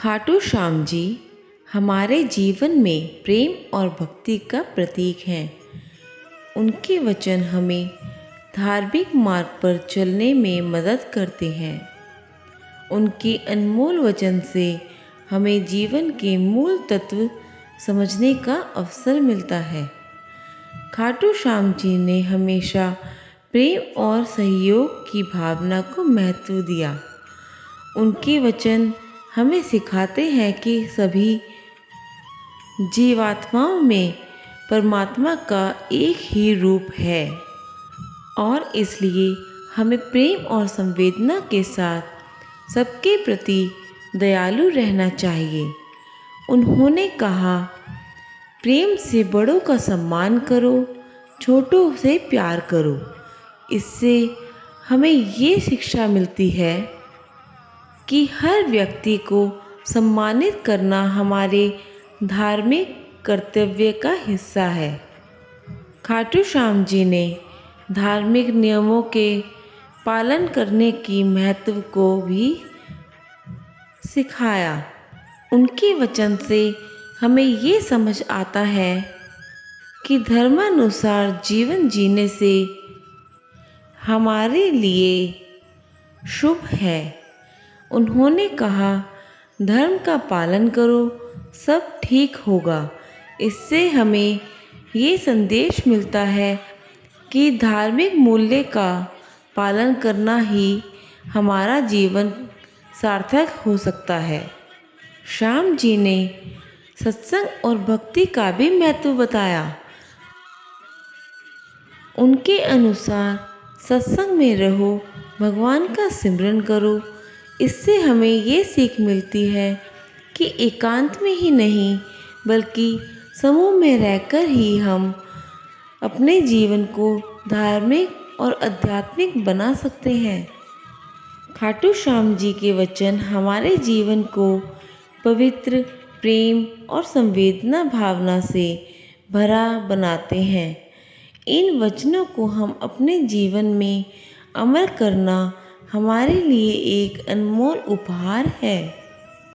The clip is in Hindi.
खाटू श्याम जी हमारे जीवन में प्रेम और भक्ति का प्रतीक हैं। उनके वचन हमें धार्मिक मार्ग पर चलने में मदद करते हैं। उनके अनमोल वचन से हमें जीवन के मूल तत्व समझने का अवसर मिलता है। खाटू श्याम जी ने हमेशा प्रेम और सहयोग की भावना को महत्व दिया। उनके वचन हमें सिखाते हैं कि सभी जीवात्माओं में परमात्मा का एक ही रूप है और इसलिए हमें प्रेम और संवेदना के साथ सबके प्रति दयालु रहना चाहिए। उन्होंने कहा, प्रेम से बड़ों का सम्मान करो, छोटों से प्यार करो। इससे हमें ये शिक्षा मिलती है कि हर व्यक्ति को सम्मानित करना हमारे धार्मिक कर्तव्य का हिस्सा है। खाटू श्याम जी ने धार्मिक नियमों के पालन करने की महत्व को भी सिखाया। उनके वचन से हमें ये समझ आता है कि धर्मानुसार जीवन जीने से हमारे लिए शुभ है। उन्होंने कहा, धर्म का पालन करो, सब ठीक होगा। इससे हमें ये संदेश मिलता है कि धार्मिक मूल्य का पालन करना ही हमारा जीवन सार्थक हो सकता है। श्याम जी ने सत्संग और भक्ति का भी महत्व बताया। उनके अनुसार सत्संग में रहो, भगवान का सिमरन करो। इससे हमें ये सीख मिलती है कि एकांत में ही नहीं बल्कि समूह में रहकर ही हम अपने जीवन को धार्मिक और आध्यात्मिक बना सकते हैं। खाटू श्याम जी के वचन हमारे जीवन को पवित्र, प्रेम और संवेदना भावना से भरा बनाते हैं। इन वचनों को हम अपने जीवन में अमल करना हमारे लिए एक अनमोल उपहार है।